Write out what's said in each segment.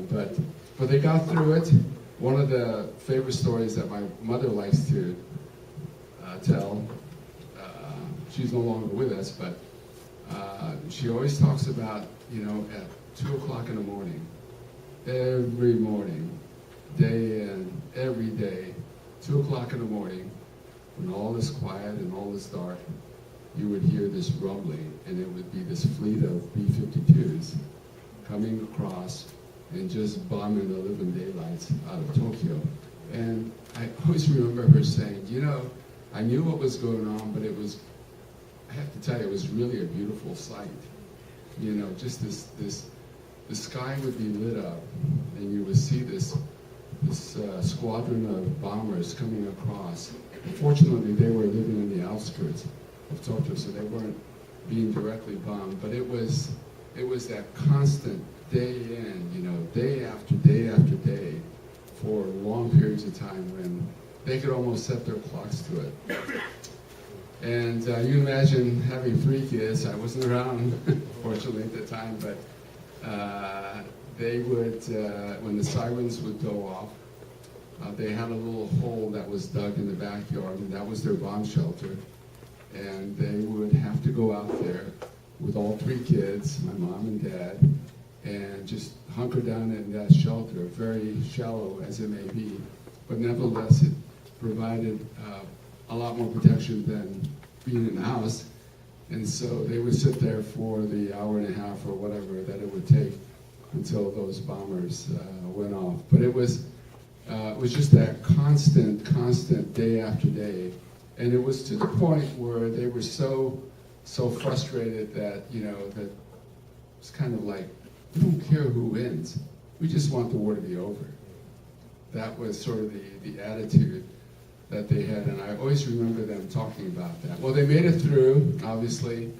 But they got through it. One of the favorite stories that my mother likes to tell, she's no longer with us, but she always talks about, at 2 o'clock in the morning, every morning, day in, every day, 2 o'clock in the morning, when all is quiet and all is dark, you would hear this rumbling, and it would be this fleet of B-52s coming across and just bombing the living daylights out of Tokyo. And I always remember her saying, I knew what was going on, but I have to tell you, it was really a beautiful sight. Just the sky would be lit up, and you would see this squadron of bombers coming across. Fortunately, they were living in the outskirts of Tokyo, so they weren't being directly bombed. But it was that constant day in, day after day after day, for long periods of time when they could almost set their clocks to it. And you imagine having 3 kids. I wasn't around, fortunately, at the time, but they would, when the sirens would go off, they had a little hole that was dug in the backyard, and that was their bomb shelter. And they would have to go out there with all 3 kids, my mom and dad, and just hunker down in that shelter, very shallow as it may be. But nevertheless, it provided a lot more protection than being in the house. And so they would sit there for the hour and a half or whatever that it would take until those bombers went off. But it was just that constant day after day. And it was to the point where they were so frustrated that, that it's kind of like, we don't care who wins. We just want the war to be over. That was sort of the attitude that they had, and I always remember them talking about that. Well, they made it through, obviously,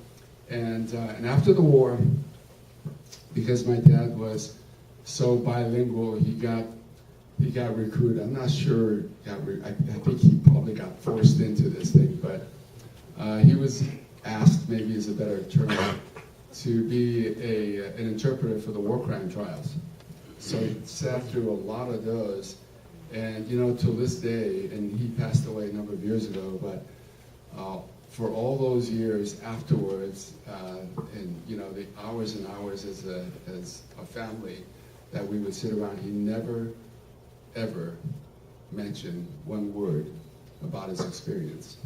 and after the war, because my dad was so bilingual, he got recruited. I'm not sure. I think he probably got forced into this thing, but he was asked, maybe is a better term, to be an interpreter for the war crime trials. So he sat through a lot of those, and till this day, and he passed away a number of years ago, but for all those years afterwards, and the hours and hours as a family that we would sit around, he never ever mentioned one word about his experience.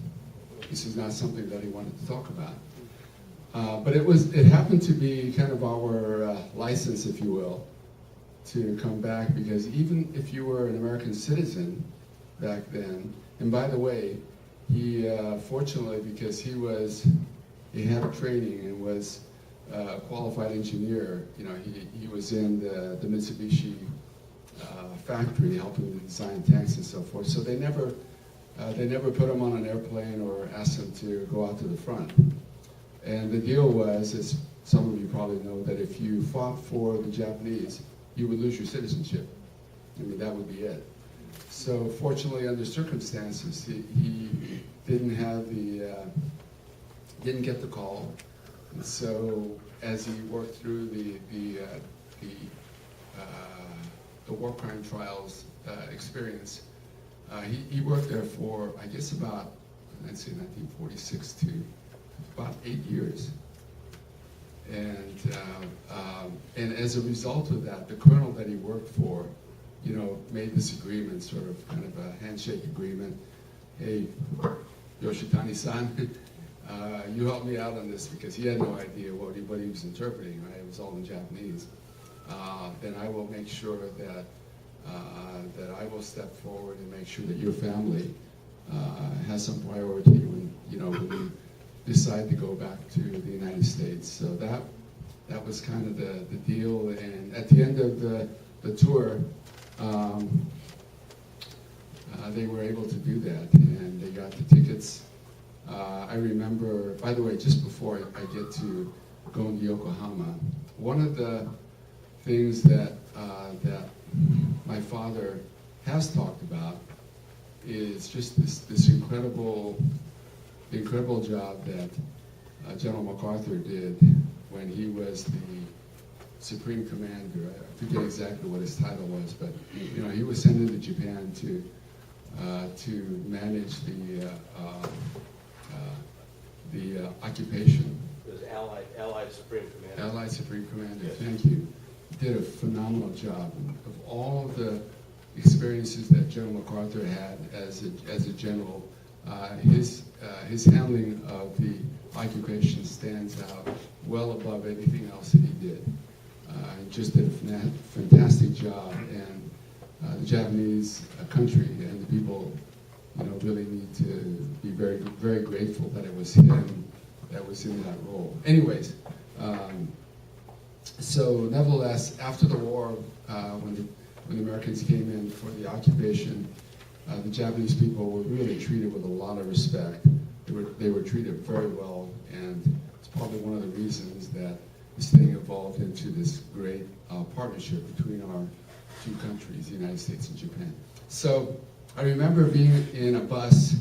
This is not something that he wanted to talk about. But it happened to be kind of our license, if you will, to come back, because even if you were an American citizen back then, and by the way, he fortunately, because he had training and was a qualified engineer, he was in the Mitsubishi factory helping to design tanks and so forth. So they never put him on an airplane or asked him to go out to the front. And the deal was, as some of you probably know, that if you fought for the Japanese, you would lose your citizenship. I mean, that would be it. So fortunately, under circumstances, he didn't get the call. And so as he worked through the war crime trials experience, he worked there for, I guess, about, I'd say 1946 to about 8 years. And as a result of that, the colonel that he worked for, made this agreement, sort of kind of a handshake agreement. Hey, Yoshitani-san, you help me out on this, because he had no idea what he was interpreting, right? It was all in Japanese. Then I will make sure that I will step forward and make sure that your family has some priority when you decide to go back to the United States. So that was kind of the deal. And at the end of the tour, they were able to do that, and they got the tickets. I remember, by the way, just before I get to going to Yokohama, one of the things that my father has talked about is just this incredible job that General MacArthur did when he was Supreme Commander. I forget exactly what his title was, but he was sent into Japan to manage the occupation. It was Allied Supreme Commander. Allied Supreme Commander. Yes. Thank you. Did a phenomenal job. Of all of the experiences that General MacArthur had as a general, his handling of the occupation stands out well above anything else that he did. He just did a fantastic job, and the Japanese country and the people, really need to be very, very grateful that it was him that was in that role. Anyways, so nevertheless, after the war, when the Americans came in for the occupation, the Japanese people were really treated with a lot of respect. They were treated very well, and it's probably one of the reasons that this thing evolved into this great partnership between our two countries, the United States and Japan. So I remember being in a bus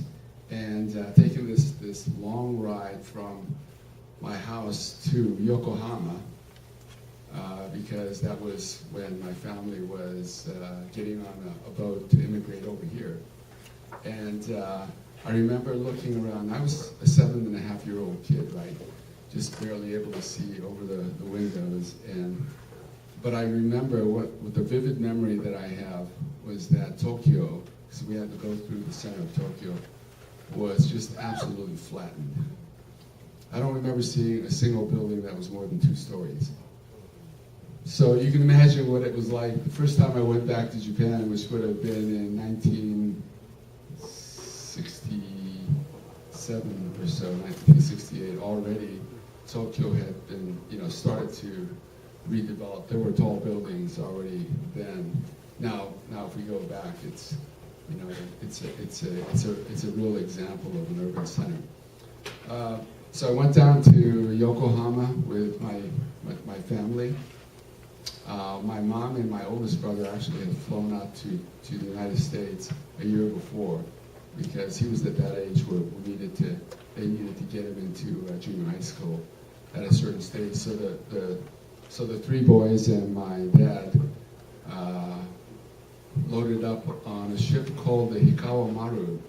and taking this long ride from my house to Yokohama, because that was when my family was getting on a boat to immigrate over here. And I remember looking around. I was a 7.5-year-old kid, right? Just barely able to see over the windows. But I remember what the vivid memory that I have was that Tokyo, because we had to go through the center of Tokyo, was just absolutely flattened. I don't remember seeing a single building that was more than 2 stories. So you can imagine what it was like. The first time I went back to Japan, which would have been in 1967 or so, 1968, already Tokyo had been, started to redevelop. There were tall buildings already then. Now if we go back, it's a real example of an urban center. So I went down to Yokohama with my family. My mom and my oldest brother actually had flown out to the United States a year before, because he was at that age where they needed to get him into junior high school at a certain stage. So the 3 boys and my dad loaded up on a ship called the Hikawa Maru.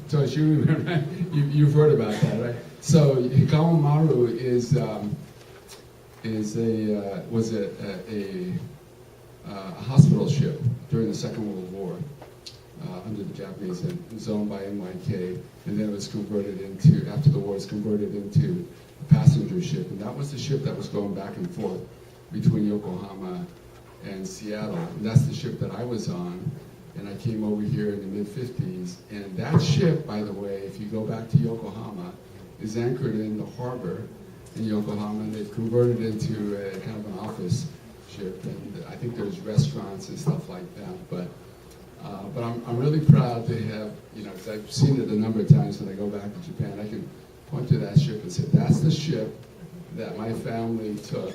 So as you remember, you've heard about that, right? So Hikawa Maru was a hospital ship during the Second World War under the Japanese, and it was owned by NYK, and then it was converted into, after the war, it was converted into a passenger ship, and that was the ship that was going back and forth between Yokohama and Seattle. And that's the ship that I was on, and I came over here in the mid-50s, and that ship, by the way, if you go back to Yokohama, is anchored in the harbor in Yokohama, and they've converted it into a kind of an office ship, and I think there's restaurants and stuff like that. But I'm really proud to have, because I've seen it a number of times when I go back to Japan. I can point to that ship and say, that's the ship that my family took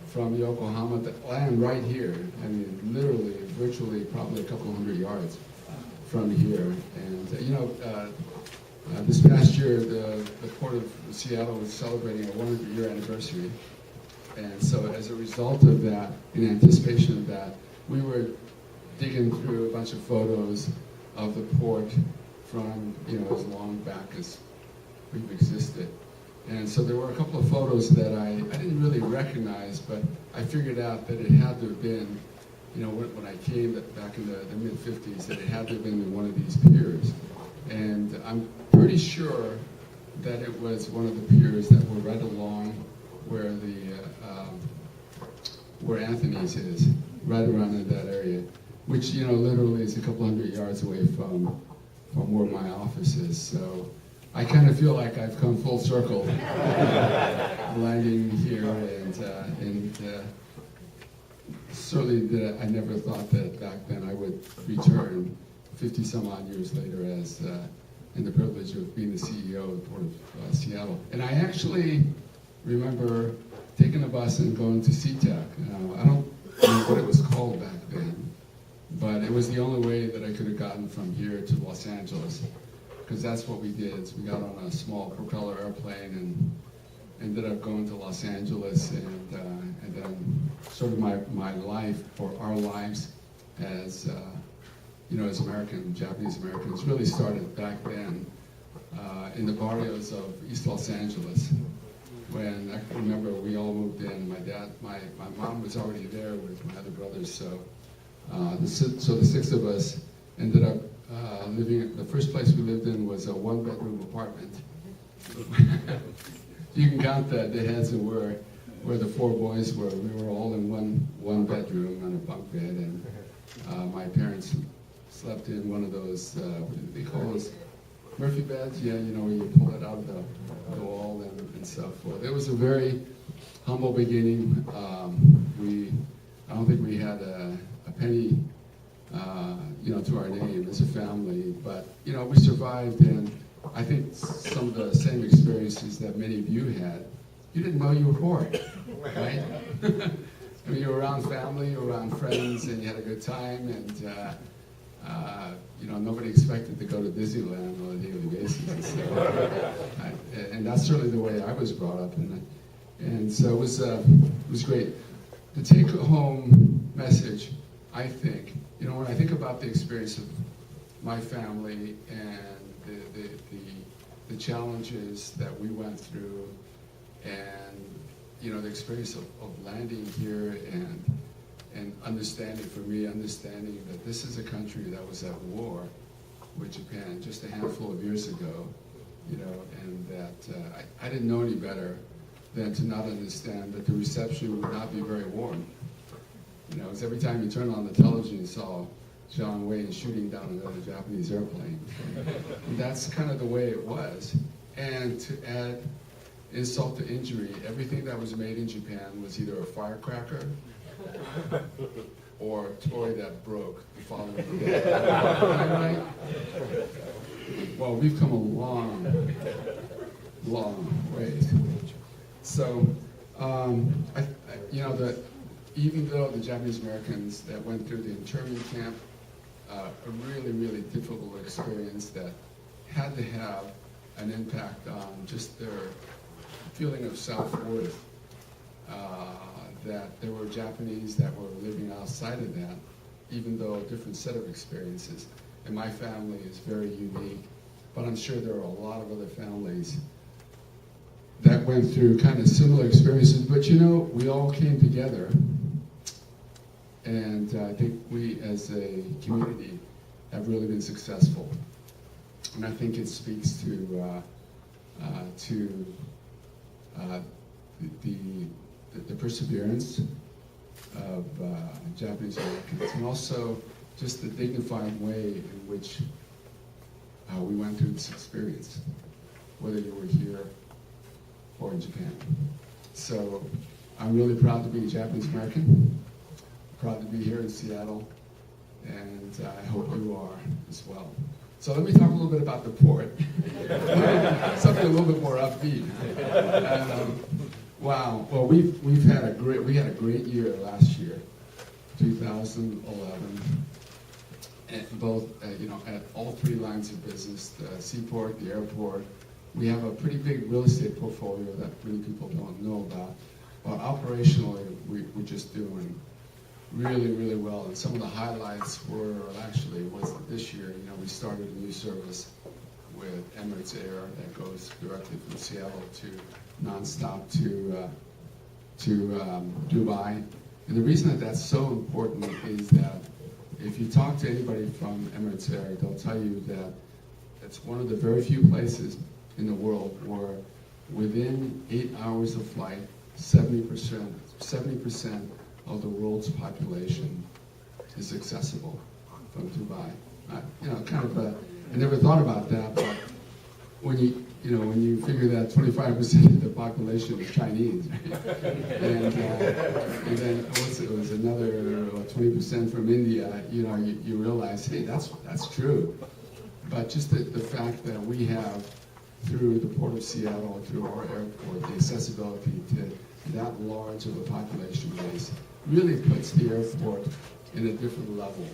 from Yokohama to land right here. I mean, literally, virtually, probably a couple hundred yards from here. And this past year, the Port of Seattle was celebrating a 100-year anniversary. And so as a result of that, in anticipation of that, we were digging through a bunch of photos of the port from, as long back as we've existed. And so there were a couple of photos that I didn't really recognize, but I figured out that it had to have been, when I came back in the mid-50s, that it had to have been in one of these piers. And I'm pretty sure that it was one of the piers that were right along where where Anthony's is, right around in that area, which literally is a couple hundred yards away from where my office is. So I kind of feel like I've come full circle, landing here, and certainly that I never thought that back then I would return 50 some odd years later as in the privilege of being the CEO of the Port of Seattle. And I actually remember taking a bus and going to SeaTac. I don't know what it was called back then, but it was the only way that I could have gotten from here to Los Angeles, because that's what we did. So we got on a small propeller airplane ended up going to Los Angeles, and then sort of my life, or our lives as as Japanese Americans, really started back then in the barrios of East Los Angeles. When I can remember, we all moved in. My mom was already there with my other brothers, so the six of us ended up living. The first place we lived in was a one-bedroom apartment. You can count the heads and where the four boys were. We were all in one bedroom on a bunk bed, and my parents slept in one of those, what do they call those? Murphy beds, yeah, where you pull it out of the wall and so forth. It was a very humble beginning. I don't think we had a penny, to our name as a family, but we survived, and I think some of the same experiences that many of you had. You didn't know you were poor, right? I mean, you were around family, you were around friends, and you had a good time, and nobody expected to go to Disneyland on a daily basis. And that's certainly the way I was brought up, and so it was great. The take-home message, I think, when I think about the experience of my family and the challenges that we went through, and the experience of landing here and understanding that this is a country that was at war with Japan just a handful of years ago, and that I didn't know any better than to not understand that the reception would not be very warm. Because every time you turn on the television, you saw John Wayne shooting down another Japanese airplane. And that's kind of the way it was. And to add insult to injury, everything that was made in Japan was either a firecracker or a toy that broke the following day. Right? Well, we've come a long, long ways. So, even though the Japanese Americans that went through the internment camp, a really, really difficult experience that had to have an impact on just their feeling of self-worth, that there were Japanese that were living outside of that, even though a different set of experiences. And my family is very unique, but I'm sure there are a lot of other families that went through kind of similar experiences. But we all came together, and I think we as a community have really been successful. And I think it speaks to the perseverance of Japanese Americans, and also just the dignified way in which we went through this experience, whether you were here or in Japan. So I'm really proud to be a Japanese American, proud to be here in Seattle, and I hope you are as well. So let me talk a little bit about the port. Something a little bit more upbeat. Wow. Well, we had a great year last year, 2011, and both at all three lines of business: the seaport, the airport. We have a pretty big real estate portfolio that many people don't know about. But operationally, we're just doing really, really well. And some of the highlights was that this year, we started a new service with Emirates Air that goes directly from Seattle to nonstop to Dubai. And the reason that's so important is that if you talk to anybody from Emirates Air, they'll tell you that it's one of the very few places in the world where within 8 hours of flight, 70% of the world's population is accessible from Dubai. I never thought about that, but when you figure that 25% of the population is Chinese, right? and then it was another 20% from India, you realize, hey, that's true. But just the fact that we have, through the Port of Seattle, through our airport, the accessibility to that large of a population base really puts the airport in a different level.